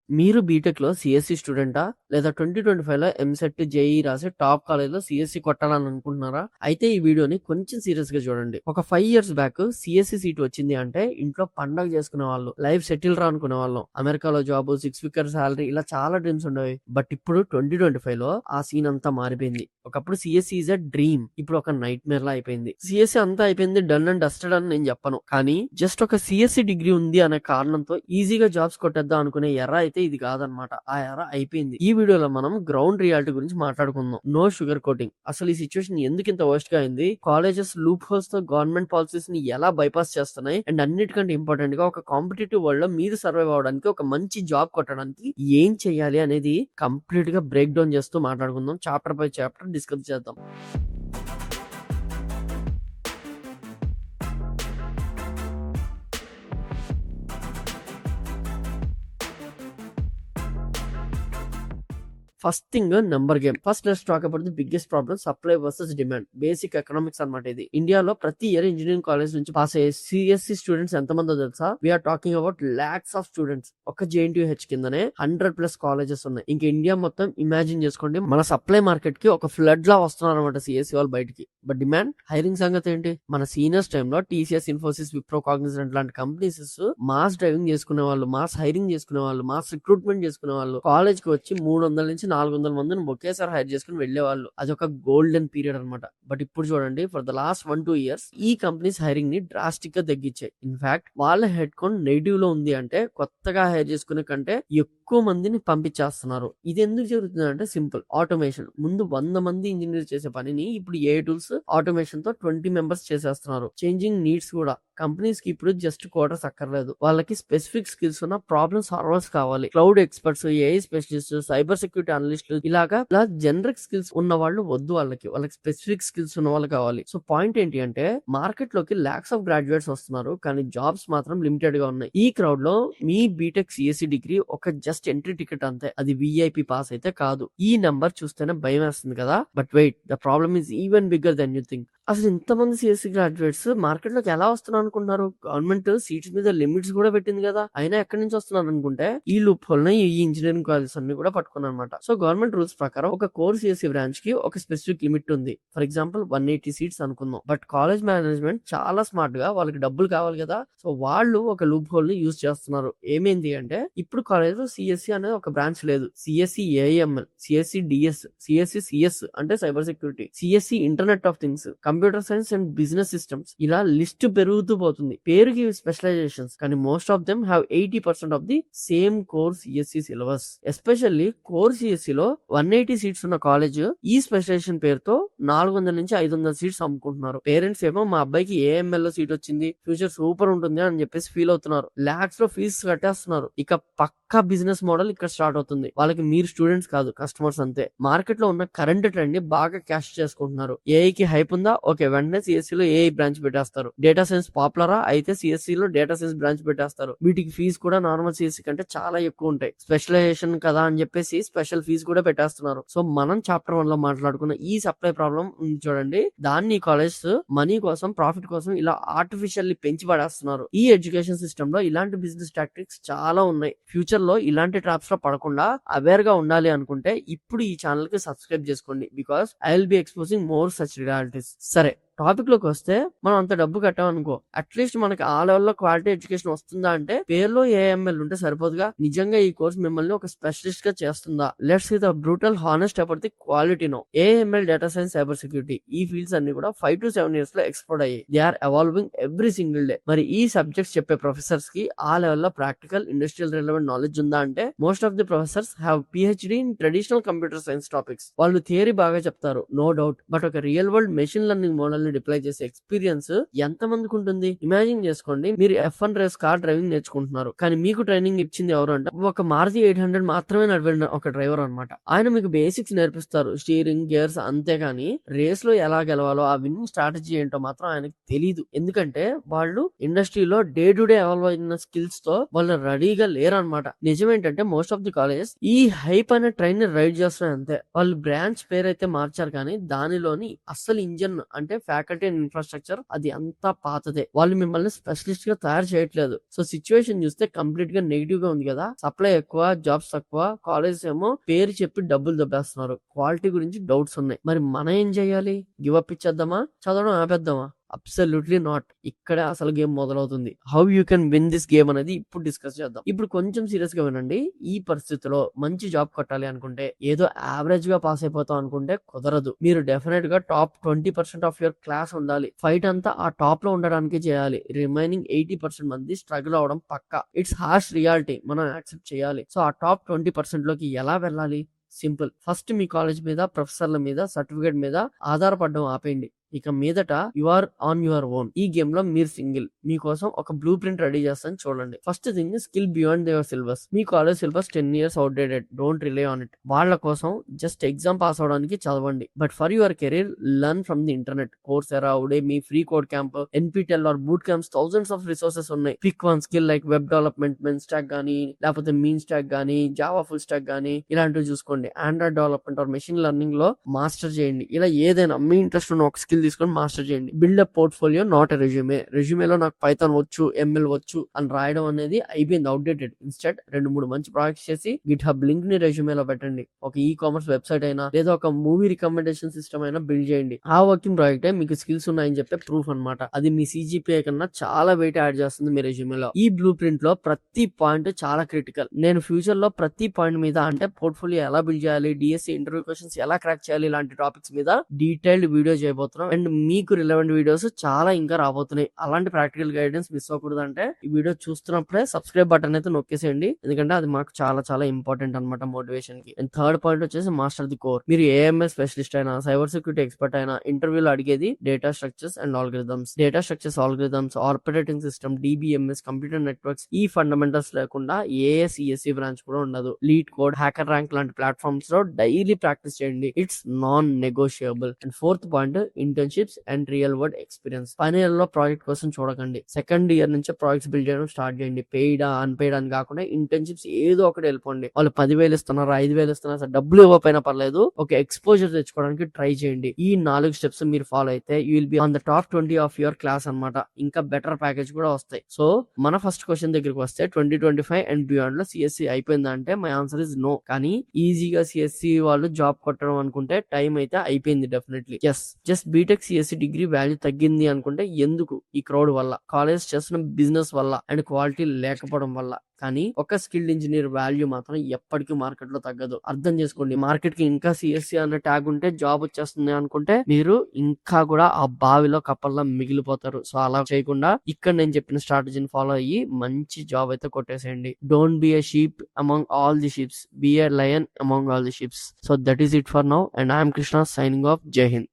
మీరు బీటెక్‌లో సీఎస్‌సి స్టూడెంటా? లేదా 2025లో ఎంసెట్, జేఈఈ రాసి టాప్ కాలేజ్‌లో సీఎస్‌సి కొట్టాలని అనుకుంటున్నారా? అయితే ఈ వీడియోని కొంచెం సీరియస్‌గా చూడండి. ఒక 5 ఇయర్స్ బ్యాక్ సీఎస్‌సి సీట్ వచ్చింది అంటే ఇంట్లో పండగ చేసుకునేవాళ్ళు. లైఫ్ సెటిల్ రా అనుకునేవాళ్ళం. అమెరికాలో జాబ్, 6 ఫిగర్ సాలరీ ఇలా చాలా డ్రీమ్స్ ఉండేవి. బట్ ఇప్పుడు 2025లో ఆ సీన్ అంతా మారిపోయింది. ఒకప్పుడు సీఎస్‌సి ఈజ్ ఎ డ్రీమ్. ఇప్పుడు ఒక నైట్‌మేర్ లా అయిపోయింది. సీఎస్‌సి అంతా అయిపోయింది, డన్ అండ్ డస్టెడ్ అని నేను చెప్పను. కానీ జస్ట్ ఒక సీఎస్‌సి డిగ్రీ ఉంది అనే కారణంతో ఈజీగా జాబ్స్ కొట్టేద్దాం అనుకునే ఎరా అయితే ఇది కాదనమాట. ఆ ఎరా అయిపోయింది. ఈ వీడియోలో మనం గ్రౌండ్ రియాలిటీ గురించి మాట్లాడుకుందాం. No sugar coating. అసలు ఈ సిచ్యువేషన్ ఎందుకు ఇంత వర్స్ట్ గా అయింది? కాలేజెస్ లూప్ హోల్స్ తో గవర్నమెంట్ పాలసీస్ ని ఎలా బైపాస్ చేస్తున్నాయి? అండ్ అన్నిటికంటే ఇంపార్టెంట్ గా ఒక కాంపిటేటివ్ వరల్డ్ లో మీరు సర్వైవ్ అవడానికి, ఒక మంచి జాబ్ కొట్టడానికి ఏం చేయాలి అనేది కంప్లీట్ గా బ్రేక్ డౌన్ చేస్తూ మాట్లాడుకుందాం. చాప్టర్ బై చాప్టర్ డిస్కస్ చేద్దాం. First thing number game. First let's talk about the biggest problem, supply versus demand. Basic economics అన్నమాట ఇది. ఇండియాలో ప్రతి ఇయర్ ఇంజనీరింగ్ కాలేజ్ నుంచి పాస్ అయ్యే సిఎస్సి స్టూడెంట్స్ ఎంతమందో తెలుసా? We are talking about lakhs of students. ఒక జేఎన్టీయూహెచ్ కిందనే 100+ కాలేజెస్ ఉన్నాయి. ఇంకా ఇండియా మొత్తం ఇమాజిన్ చేసుకోండి. మన సప్లై మార్కెట్ కి ఒక ఫ్లడ్ లా వస్తున్నారు అనమాట సిఎస్సి వాళ్ళు బయటికి. బట్ డిమాండ్, హైరింగ్ సంగతి ఏంటి? మన సీనియర్స్ టైంలో టీసీఎస్, ఇన్ఫోసిస్, విప్రో, కాగ్నిజెంట్ లాంటి కంపెనీస్ మాస్ డ్రైవింగ్ చేసుకునే వాళ్ళు, మాస్ హైరింగ్ చేసుకునే వాళ్ళు, మాస్ రిక్రూట్మెంట్ చేసుకునే వాళ్ళు. కాలేజ్ కి వచ్చి 300 నుంచి 400 మందిని ఒకేసారి హైర్ చేసుకుని వెళ్లేవాళ్ళు. అది ఒక గోల్డెన్ పీరియడ్ అనమాట. బట్ ఇప్పుడు చూడండి, ఫర్ ద లాస్ట్ 1-2 ఇయర్స్ ఈ కంపెనీస్ హైరింగ్ ని డ్రాస్టిక్ గా తగ్గించాయి. ఇన్ఫాక్ట్ వాళ్ళ హెడ్ కౌంట్ నెగిటివ్ లో ఉంది అంటే కొత్తగా హైర్ చేసుకునే కంటే ఎక్కువ మందిని పంపించేస్తున్నారు. ఇది ఎందుకు జరుగుతుంది అంటే సింపుల్, ఆటోమేషన్. ముందు 100 మంది ఇంజనీర్ చేసే పనిని ఇప్పుడు ఏ టూల్స్ ఆటోమేషన్ తో 20 మెంబర్స్ చేసేస్తున్నారు. చేంజింగ్ నీడ్స్ కూడా. కంపెనీస్ కి ఇప్పుడు జస్ట్ కోడర్స్ అక్కర్లేదు. వాళ్ళకి స్పెసిఫిక్ స్కిల్స్ ఉన్న ప్రాబ్లమ్ సాల్వర్స్ కావాలి. Cloud experts, AI specialist, cyber security అనలిస్టులు, ఇలా జనరిక్ స్కిల్స్ ఉన్న వాళ్ళు వద్దు. వాళ్ళకి స్పెసిఫిక్ స్కిల్స్ ఉన్న వాళ్ళు కావాలి. సో పాయింట్ ఏంటి అంటే, మార్కెట్ లోకి లాక్స్ ఆఫ్ గ్రాడ్యుయేట్స్ వస్తున్నారు, కానీ జాబ్స్ మాత్రం లిమిటెడ్ గా ఉన్నాయి. ఈ క్రౌడ్ లో మీ బీటెక్ సిఎస్సి డిగ్రీ ఒక జస్ట్ ఎంట్రీ టికెట్ అంతే. అది విఐపి పాస్ అయితే కాదు. ఈ నెంబర్ చూస్తేనే భయం వేస్తుంది కదా. But wait, the problem is even bigger than you think. అసలు ఇంతమంది సిఎస్సి గ్రాడ్యుయేట్స్ మార్కెట్ లోకి ఎలా వస్తున్నారు అనుకుంటున్నారు? గవర్నమెంట్ సీట్స్ మీద లిమిట్స్ కూడా పెట్టింది కదా, అయినా ఎక్కడి నుంచి వస్తున్నారు అనుకుంటే ఈ లూప్ హోల్ ని ఈ ఇంజనీరింగ్ కాలేజెస్ అన్ని కూడా పట్టుకున్నారు అనమాట. సో గవర్నమెంట్ రూల్స్ ప్రకారం ఒక కోర్ సిఎస్సి బ్రాంచ్ కి ఒక స్పెసిఫిక్ లిమిట్ ఉంది. ఫర్ ఎగ్జాంపుల్ 180 సీట్స్ అనుకుందాం. బట్ కాలేజ్ మేనేజ్మెంట్ చాలా స్మార్ట్ గా, వాళ్ళకి డబ్బులు కావాలి కదా, సో వాళ్ళు ఒక లూప్ హోల్ ని యూజ్ చేస్తున్నారు. ఏమైంది అంటే, ఇప్పుడు కాలేజ్ లో సిఎస్సి అనేది ఒక బ్రాంచ్ లేదు. CSC AIML, CSC DS, CSC CS అంటే cyber security, CSC internet of things, computer science and business systems, ఇలా లిస్ట్ పెరుగుతూ పోతుంది. పేరుకి స్పెషలైజేషన్స్, కానీ most of them have 80% of the same core CSC syllabus. Especially core CSC లో 180 seats ఉన్న college ఈ specialisation పేరుతో 400 నుంచి 500 సీట్స్ అమ్ముకుంటున్నారు. పేరెంట్స్ ఏమో మా అబ్బాయికి ఏఎంఎల్ లో సీట్ వచ్చింది, ఫ్యూచర్ సూపర్ ఉంటుంది అని చెప్పేసి ఫీల్ అవుతున్నారు. లాక్స్ లో ఫీజు కట్టేస్తున్నారు. ఇక పక్కా బిజినెస్ మోడల్ ఇక్కడ స్టార్ట్ అవుతుంది. వాళ్ళకి మీరు స్టూడెంట్స్ కాదు, కస్టమర్స్ అంతే. మార్కెట్ లో ఉన్న కరెంట్ ట్రెండ్ ని బాగా క్యాష్ చేసుకుంటున్నారు. ఏఐకి హైప్ ఉందా? ఓకే, వెంటనే సిఎస్సి లో ఏఐ బ్రాంచ్ పెట్టేస్తారు. డేటా సైన్స్ పాపులరా? అయితే సిఎస్సి లో డేటా సైన్స్ బ్రాంచ్ పెట్టేస్తారు. వీటికి ఫీజు కూడా నార్మల్ సిఎస్సి కంటే చాలా ఎక్కువ ఉంటాయి. స్పెషలైజేషన్ కదా అని చెప్పేసి స్పెషల్ ఫీజు కూడా పెట్టేస్తున్నారు. సో మనం చాప్టర్ 1 లో మాట్లాడుకున్న ఈ సప్లై ప్రాబ్లం చూడండి, దాన్ని కాలేజ్ మనీ కోసం, ప్రాఫిట్ కోసం ఇలా ఆర్టిఫిషియల్లీ పెంచి పడేస్తున్నారు. ఈ ఎడ్యుకేషన్ సిస్టమ్ లో ఇలాంటి బిజినెస్ టాక్టిక్స్ చాలా ఉన్నాయి. ఫ్యూచర్ లో ఇలాంటి ట్రాప్స్ లో పడకుండా అవేర్ గా ఉండాలి అనుకుంటే ఇప్పుడు ఈ ఛానల్ కి సబ్స్క్రైబ్ చేసుకోండి. Because I will be exposing more such realities. సరే, టాపిక్ లోకి వస్తే, మనం అంత డబ్బు కట్టామనుకో, అట్లీస్ట్ మనకి ఆ లెవెల్లో క్వాలిటీ ఎడ్యుకేషన్ వస్తుందా అంటే పేరులో ఏఎంఎల్ ఉంటే సరిపోదుగా. నిజంగా ఈ కోర్స్ మిమ్మల్ని ఒక స్పెషలిస్ట్ గా చేస్తుందా? Let's see the brutal honest about the quality no. AML, data science, cyber security, ఈ ఫీల్డ్స్ అన్ని కూడా 5 to 7 ఇయర్స్ లో ఎక్స్పోర్ట్ అయ్యాయి. They are evolving every single day. మరి ఈ సబ్జెక్ట్స్ చెప్పే ప్రొఫెసర్స్ కి ఆ లెవెల్లో ప్రాక్టికల్, ఇండస్ట్రియల్ రిలవెంట్ నాలెడ్జ్ ఉందా అంటే, most of the professors have PhD in traditional computer science topics. వాళ్ళు థియరీ బాగా చెప్తారు, నో డౌట్. బట్ ఒక real world machine learning model deploy చేసే ఎక్స్పీరియన్స్ ఎంత మందికి ఉంటుంది? ఇమాజిన్ చేసుకోండి, మీరు F1 రేస్ కార్ డ్రైవింగ్ నేర్చుకుంటున్నారు, కానీ మీకు ట్రైనింగ్ ఇచ్చింది ఎవరు అంటే ఒక మారుతి 800 మాత్రమే నడిపిన ఒక డ్రైవర్ అనమాట. ఆయన మీకు బేసిక్స్ నేర్పిస్తారు, స్టీరింగ్, గేర్స్, అంతేగాని రేస్ లో ఎలా గెలవాలో, ఆ విన్నింగ్ స్ట్రాటజీ ఏంటో మాత్రం ఆయనకు తెలియదు. ఎందుకంటే వాళ్ళు ఇండస్ట్రీలో డే టు డే ఎవాల్వ్ అయిన స్కిల్స్ తో వాళ్ళు రెడీగా లేరనమాట. నిజమేంటంటే మోస్ట్ ఆఫ్ ది కాలేజెస్ ఈ హైప్ అనే ట్రైన్ ని రైడ్ చేస్తున్నాయి అంతే. వాళ్ళు బ్రాంచ్ పేరు అయితే మార్చారు, కానీ దానిలోని అస్సలు ఇంజన్ అంటే ఫ్యాక్టరీ ఫ్యాకల్టీ అండ్ ఇన్ఫ్రాస్ట్రక్చర్ అది అంతా పాతదే. వాళ్ళు మిమ్మల్ని స్పెషలిస్ట్ గా తయారు చేయట్లేదు. సో సిచ్యువేషన్ చూస్తే కంప్లీట్ గా నెగిటివ్ గా ఉంది కదా. సప్లై ఎక్కువ, జాబ్స్ తక్కువ, కాలేజెస్ ఏమో పేరు చెప్పి డబ్బులు దబ్బేస్తున్నారు. క్వాలిటీ గురించి డౌట్స్ ఉన్నాయి. మరి మనం ఏం చేయాలి? గివ్ అప్ ఇచ్చేద్దామా? చదవడం ఆపేద్దామా? Absolutely not. ఇక్కడే అసలు గేమ్ మొదలవుతుంది. How you can win this game అనేది ఇప్పుడు డిస్కస్ చేద్దాం. ఇప్పుడు కొంచెం సీరియస్ గా వినండి. ఈ పరిస్థితిలో మంచి జాబ్ కొట్టాలి అనుకుంటే, ఏదో యావరేజ్ గా పాస్ అయిపోతాం అనుకుంటే కుదరదు. మీరు డెఫినెట్ గా టాప్ 20% ఆఫ్ యువర్ క్లాస్ ఉండాలి. ఫైట్ అంతా ఆ టాప్ లో ఉండడానికి చేయాలి. రిమైనింగ్ 80% మంది స్ట్రగుల్ అవడం పక్కా. ఇట్స్ హార్ష్ రియాలిటీ, మనం యాక్సెప్ట్ చేయాలి. సో ఆ టాప్ 20% లోకి ఎలా వెళ్ళాలి? సింపుల్. ఫస్ట్ మీ కాలేజ్ మీద, ప్రొఫెసర్ల మీద, సర్టిఫికేట్ మీద ఆధారపడడం ఆపేయండి. ఇక మీదట you are on your own. ఈ గేమ్ లో మీరు సింగిల్. మీకోసం ఒక బ్లూ ప్రింట్ రెడీ చేస్తాను చూడండి. First thing skill beyond your syllabus. మీ college syllabus 10 years outdated. Don't rely on it. వాళ్ళ కోసం జస్ట్ ఎగ్జామ్ పాస్ అవడానికి చదవండి. But for your career learn from the internet. Coursera, Udemy, free code camp, NPTEL or boot camps, thousands of resources ఉన్నాయి. Pick one skill like web development, మెన్ stack గానీ, లేకపోతే MEAN stack గానీ, Java full stack గానీ, ఇలాంటివి చూసుకోండి. Android development are machine learning లో master చేయండి. ఇలా ఏదైనా మీ ఇంట్రెస్ట్ ఉన్న ఒక స్కిల్ తీసుకొని మాస్టర్ చేయండి. Build up portfolio, not a resume. రెజ్యూమేలో నాకు పైథాన్ వచ్చు, ఎంఎల్ వచ్చు అని రాయడం అనేది అయిపోయింది, అవుట్డేటెడ్. ఇన్స్టెడ్ 2-3 మంచి ప్రాజెక్ట్స్ చేసి గిట్ హబ్ లింక్ ని రెజ్యూమేలో పెట్టండి. ఒక ఈ కామర్స్ వెబ్సైట్ అయినా లేదా ఒక మూవీ రికమెండేషన్ సిస్టమ్ అయినా బిల్డ్ చేయండి. ఆ వర్కింగ్ ప్రాజెక్టే మీకు స్కిల్స్ ఉన్నాయని చెప్పే ప్రూఫ్ అన్నమాట. అది మీ సిజిపిఐ కన్నా చాలా వెయిట్ యాడ్ చేస్తుంది మీ రెజ్యూమేలో. ఈ బ్లూ ప్రింట్ లో ప్రతి పాయింట్ చాలా క్రిటికల్. నేను ఫ్యూచర్ లో ప్రతి పాయింట్ మీద, అంటే పోర్ట్ఫోలియో ఎలా బిల్డ్ చేయాలి, డిఎస్సి ఇంటర్వ్యూ క్వశ్చన్స్ ఎలా క్రాక్ చేయాలి, ఇలాంటి టాపిక్స్ మీద డీటెయిల్డ్ వీడియో చేయబోతున్నాం. అండ్ మీకు రిలవెంట్ వీడియోస్ చాలా ఇంకా రాబోతున్నాయి. అలాంటి ప్రాక్టికల్ గైడెన్స్ మిస్ అవ్వకూడదు అంటే ఈ వీడియో చూస్తున్నప్పుడే సబ్స్క్రైబ్ బటన్ అయితే నొక్కేసేయండి. ఎందుకంటే అది మాకు చాలా చాలా ఇంపార్టెంట్ అనమాట మోటివేషన్ కి. అండ్ థర్డ్ పాయింట్ వచ్చేసి మాస్టర్ ది కోర్. మీరు ఏఎంఎస్ స్పెషలిస్ట్ అయినా, సైబర్ సెక్యూరిటీ ఎక్స్పర్ట్ అయినా, ఇంటర్వ్యూలో అడిగేది data structures and algorithms. Data structures, algorithms, operating system, DBMS, computer networks, ఈ ఫండమెంటల్స్ లేకుండా ఏఎస్ఈఎస్సి బ్రాంచ్ కూడా ఉండదు. లీడ్ కోడ్, హ్యాకర్ ర్యాంక్ లాంటి ప్లాట్ఫామ్స్ లో డైలీ ప్రాక్టీస్ చేయండి. It's non negotiable. And fourth point internships and real world experience. Final year లో project కోసం చూడకండి. సెకండ్ ఇయర్ నుంచి ప్రాజెక్ట్స్ బిల్డ్ చేయడం స్టార్ట్ చేయండి. పెయిడ్ అన్పెయిడ్ అని కాకుండా ఇంటర్న్షిప్స్ ఏదో ఒకటి వెళ్ళిపోండి. వాళ్ళు 10,000 ఇస్తున్నారు, 5,000 ఇస్తున్నారు, అసలు డబ్బులు ఇవ్వకపోయినా పర్లేదు, ఒక ఎక్స్పోజర్ తెచ్చుకోవడానికి ట్రై చేయండి. ఈ 4 స్టెప్స్ మీరు ఫాలో అయితే you will be on the top 20 of your class అనమాట. ఇంకా బెటర్ ప్యాకేజ్ కూడా వస్తాయి. సో మన ఫస్ట్ క్వశ్చన్ దగ్గరికి వస్తే 2025 అండ్ బియాండ్ లో సిఎస్సి అయిపోయిందా అంటే మై ఆన్సర్ ఇస్ నో. కానీ ఈజీగా సిఎస్సి వాళ్ళు జాబ్ కొట్టడం అనుకుంటే టైం అయితే అయిపోయింది definitely. Yes, just BTech CSE degree value తగ్గింది అనుకుంటే ఎందుకు? ఈ క్రౌడ్ వల్ల, కాలేజ్ చేస్తున్న బిజినెస్ వల్ల, అండ్ క్వాలిటీ లేకపోవడం వల్ల. కానీ ఒక స్కిల్డ్ ఇంజనీర్ వాల్యూ మాత్రం ఎప్పటికీ మార్కెట్ లో తగ్గదు. అర్థం చేసుకోండి. మార్కెట్ కి ఇంకా సిఎస్సి అన్న ట్యాగ్ ఉంటే జాబ్ వచ్చేస్తుంది అనుకుంటే మీరు ఇంకా కూడా ఆ బావిలో కప్పల్లా మిగిలిపోతారు. సో అలా చేయకుండా ఇక్కడ నేను చెప్పిన స్ట్రాటజీని ఫాలో అయ్యి మంచి జాబ్ అయితే కొట్టేసేయండి. Don't be a sheep among all the sheeps, be a lion among all the sheeps. So that is it for now and I'm Krishna signing off. Jai Hind.